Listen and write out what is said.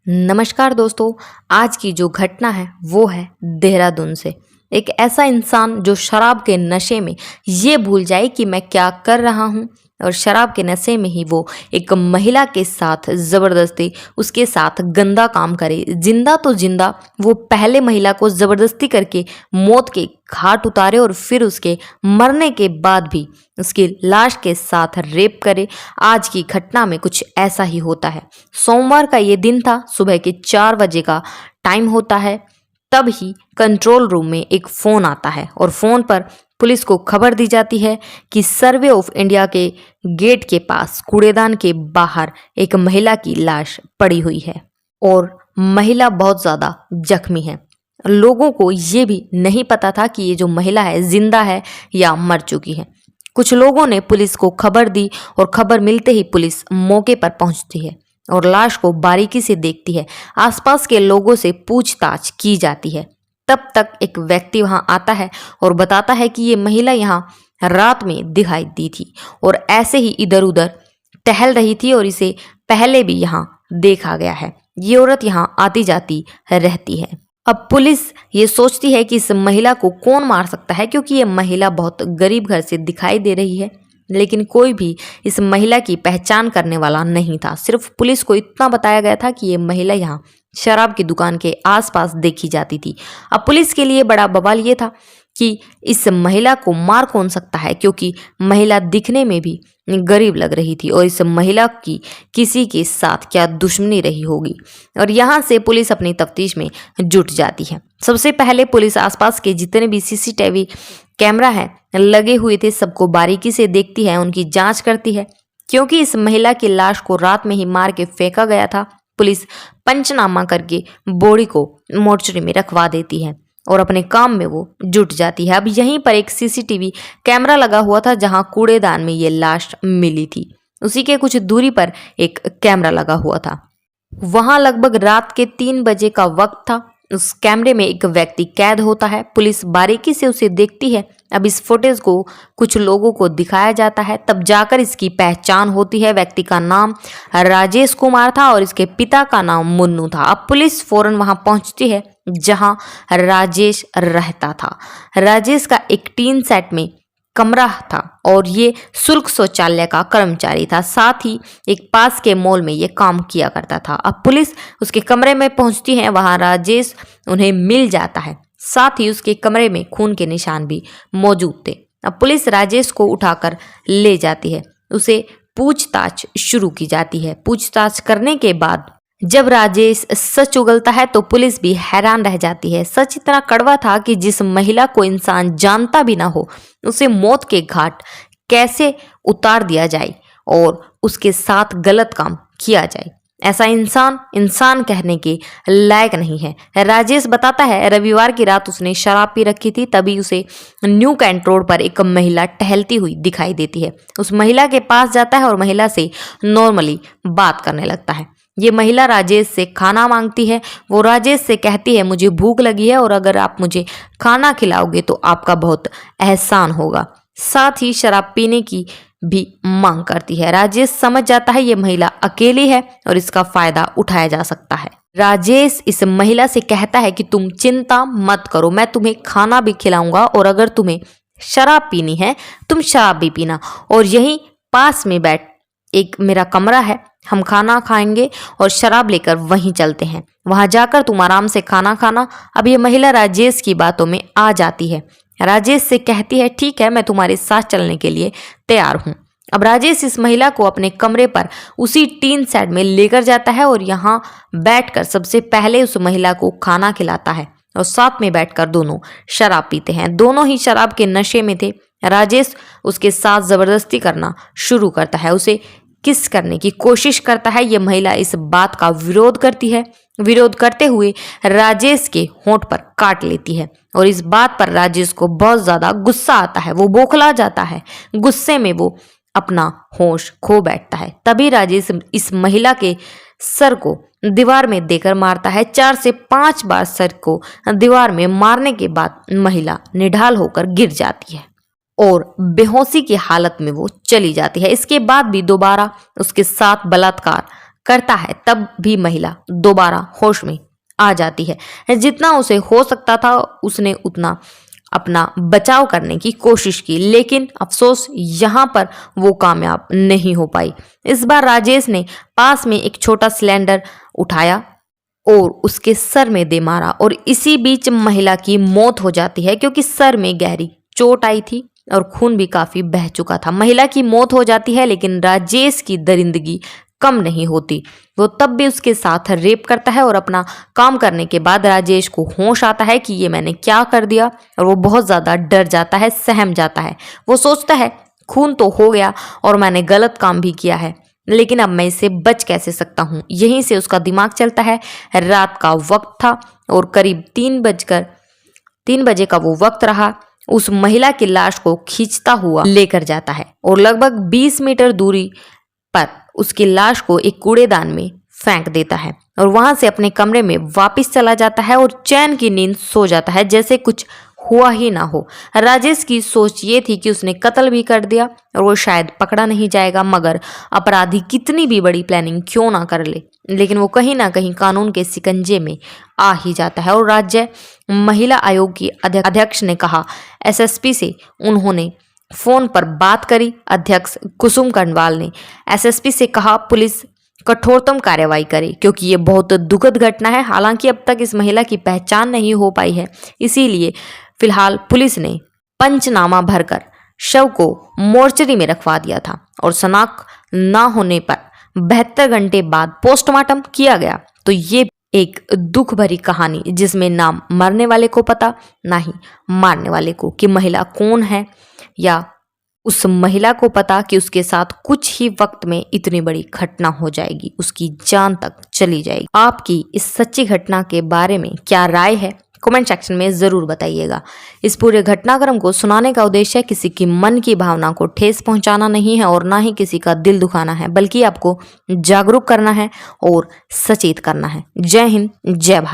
नमस्कार दोस्तों। आज की जो घटना है वो है देहरादून से। एक ऐसा इंसान जो शराब के नशे में ये भूल जाए कि मैं क्या कर रहा हूँ, और शराब के नशे में ही वो एक महिला के साथ ज़बरदस्ती उसके साथ गंदा काम करे। जिंदा तो जिंदा वो पहले महिला को ज़बरदस्ती करके मौत के घाट उतारे और फिर उसके मरने के बाद भी उसकी लाश के साथ रेप करे। आज की घटना में कुछ ऐसा ही होता है। सोमवार का ये दिन था, सुबह के 4 बजे का टाइम होता है। तब ही कंट्रोल रूम में एक फ़ोन आता है और फ़ोन पर पुलिस को खबर दी जाती है कि सर्वे ऑफ इंडिया के गेट के पास कूड़ेदान के बाहर एक महिला की लाश पड़ी हुई है और महिला बहुत ज़्यादा जख्मी है। लोगों को ये भी नहीं पता था कि ये जो महिला है जिंदा है या मर चुकी है। कुछ लोगों ने पुलिस को खबर दी और खबर मिलते ही पुलिस मौके पर पहुंचती है और लाश को बारीकी से देखती है। आसपास के लोगों से पूछताछ की जाती है। तब तक एक व्यक्ति वहां आता है और बताता है कि ये महिला यहाँ रात में दिखाई दी थी और ऐसे ही इधर उधर टहल रही थी और इसे पहले भी यहाँ देखा गया है। ये औरत यहाँ आती जाती रहती है। अब पुलिस ये सोचती है कि इस महिला को कौन मार सकता है, क्योंकि ये महिला बहुत गरीब घर से दिखाई दे रही है। लेकिन कोई भी इस महिला की पहचान करने वाला नहीं था। सिर्फ पुलिस को इतना बताया गया था कि ये महिला यहाँ शराब की दुकान के आसपास देखी जाती थी। अब पुलिस के लिए बड़ा बवाल ये था कि इस महिला को मार कौन सकता है, क्योंकि महिला दिखने में भी गरीब लग रही थी और इस महिला की किसी के साथ क्या दुश्मनी रही होगी। और यहाँ से पुलिस अपनी तफ्तीश में जुट जाती है। सबसे पहले पुलिस आसपास के जितने भी सीसीटीवी कैमरा है लगे हुए थे सबको बारीकी से देखती है, उनकी जांच करती है। क्योंकि इस महिला की लाश को रात में ही मार के फेंका गया था, पुलिस पंचनामा करके बॉडी को मोर्चरी में रखवा देती है और अपने काम में वो जुट जाती है। अब यहीं पर एक सीसीटीवी कैमरा लगा हुआ था जहां कूड़ेदान में ये लाश मिली थी। उसी के कुछ दूरी पर एक कैमरा लगा हुआ था। वहां लगभग रात के 3 बजे का वक्त था। उस कैमरे में एक व्यक्ति कैद होता है। पुलिस बारीकी से उसे देखती है। अब इस फुटेज को कुछ लोगों को दिखाया जाता है, तब जाकर इसकी पहचान होती है। व्यक्ति का नाम राजेश कुमार था और इसके पिता का नाम मुन्नू था। अब पुलिस फौरन वहां पहुंचती है जहां राजेश रहता था। राजेश का एक टीन सेट में कमरा था और ये शुल्क शौचालय का कर्मचारी था। साथ ही एक पास के मॉल में ये काम किया करता था। अब पुलिस उसके कमरे में पहुंचती है। वहां राजेश उन्हें मिल जाता है। साथ ही उसके कमरे में खून के निशान भी मौजूद थे। अब पुलिस राजेश को उठाकर ले जाती है। उसे पूछताछ शुरू की जाती है। पूछताछ करने के बाद जब राजेश सच उगलता है तो पुलिस भी हैरान रह जाती है। सच इतना कड़वा था कि जिस महिला को इंसान जानता भी ना हो उसे मौत के घाट कैसे उतार दिया जाए और उसके साथ गलत काम किया जाए। ऐसा इंसान कहने के लायक नहीं है। राजेश बताता है रविवार की रात उसने शराब पी रखी थी, तभी उसे न्यू कैंट रोड पर एक महिला टहलती हुई दिखाई देती है। उस महिला के पास जाता है और महिला से नॉर्मली बात करने लगता है। ये महिला राजेश से खाना मांगती है। वो राजेश से कहती है मुझे भूख लगी है और अगर आप मुझे खाना खिलाओगे तो आपका बहुत एहसान होगा। साथ ही शराब पीने की भी मांग करती है। राजेश समझ जाता है ये महिला अकेली है और इसका फायदा उठाया जा सकता है। राजेश इस महिला से कहता है कि तुम चिंता मत करो, मैं तुम्हें खाना भी खिलाऊंगा और अगर तुम्हें शराब पीनी है तुम शराब भी पीना और यहीं पास में बैठ एक मेरा कमरा है, हम खाना खाएंगे और शराब लेकर वहीं चलते हैं, वहां जाकर तुम आराम से खाना खाना। अब ये महिला राजेश की बातों में आ जाती है। राजेश से कहती है ठीक है, मैं तुम्हारे साथ चलने के लिए तैयार हूँ। अब राजेश इस महिला को अपने कमरे पर उसी टीन सेट में लेकर जाता है और यहाँ बैठकर सबसे पहले उस महिला को खाना खिलाता है और साथ में बैठकर दोनों शराब पीते हैं। दोनों ही शराब के नशे में थे। राजेश उसके साथ जबरदस्ती करना शुरू करता है, उसे किस करने की कोशिश करता है। ये महिला इस बात का विरोध करती है। विरोध करते हुए राजेश के होंठ पर काट लेती है और इस बात पर राजेश को बहुत ज्यादा गुस्सा आता है। वो बौखला जाता है। गुस्से में वो अपना होश खो बैठता है। तभी राजेश इस महिला के सर को दीवार में देकर मारता है। 4 से 5 बार सर को दीवार में मारने के बाद महिला निढाल होकर गिर जाती है और बेहोशी की हालत में वो चली जाती है। इसके बाद भी दोबारा उसके साथ बलात्कार करता है तब भी महिला दोबारा होश में आ जाती है। जितना उसे हो सकता था उसने उतना अपना बचाव करने की कोशिश की, लेकिन अफसोस यहाँ पर वो कामयाब नहीं हो पाई। इस बार राजेश ने पास में एक छोटा सिलेंडर उठाया और उसके सर में दे मारा और इसी बीच महिला की मौत हो जाती है, क्योंकि सर में गहरी चोट आई थी और खून भी काफी बह चुका था। महिला की मौत हो जाती है, लेकिन राजेश की दरिंदगी कम नहीं होती। वो तब भी उसके साथ रेप करता है और अपना काम करने के बाद राजेश को होश आता है कि ये मैंने क्या कर दिया, और वो बहुत ज़्यादा डर जाता है, सहम जाता है। वो सोचता है खून तो हो गया और मैंने गलत काम भी किया है, लेकिन अब मैं इससे बच कैसे सकता हूँ। यहीं से उसका दिमाग चलता है। रात का वक्त था और करीब 3 बजे का वो वक्त रहा। उस महिला की लाश को खींचता हुआ लेकर जाता है और लगभग 20 मीटर दूरी पर उसकी लाश को एक कूड़ेदान में फेंक देता है और वहां से अपने कमरे में वापस चला जाता है और चैन की नींद सो जाता है, जैसे कुछ हुआ ही ना हो। राजेश की सोच ये थी कि उसने कत्ल भी कर दिया और वो शायद पकड़ा नहीं जाएगा, मगर अपराधी कितनी भी बड़ी प्लानिंग क्यों ना कर ले, लेकिन वो कहीं ना कहीं कानून के शिकंजे में आ ही जाता है। और राज्य महिला आयोग की अध्यक्ष ने कहा, एसएसपी से उन्होंने फोन पर बात करी। अध्यक्ष कुसुम कंडवाल ने एसएसपी से कहा पुलिस कठोरतम कार्रवाई करे, क्योंकि ये बहुत दुखद घटना है। हालांकि अब तक इस महिला की पहचान नहीं हो पाई है, इसीलिए फिलहाल पुलिस ने पंचनामा भरकर शव को मोर्चरी में रखवा दिया था और शनाख्त न होने पर 72 घंटे बाद पोस्टमार्टम किया गया। तो ये एक दुख भरी कहानी, जिसमें ना मरने वाले को पता ना ही मारने वाले को कि महिला कौन है, या उस महिला को पता कि उसके साथ कुछ ही वक्त में इतनी बड़ी घटना हो जाएगी, उसकी जान तक चली जाएगी। आपकी इस सच्ची घटना के बारे में क्या राय है, कमेंट सेक्शन में ज़रूर बताइएगा। इस पूरे घटनाक्रम को सुनाने का उद्देश्य किसी की मन की भावना को ठेस पहुंचाना नहीं है और ना ही किसी का दिल दुखाना है, बल्कि आपको जागरूक करना है और सचेत करना है। जय हिंद, जय भारत।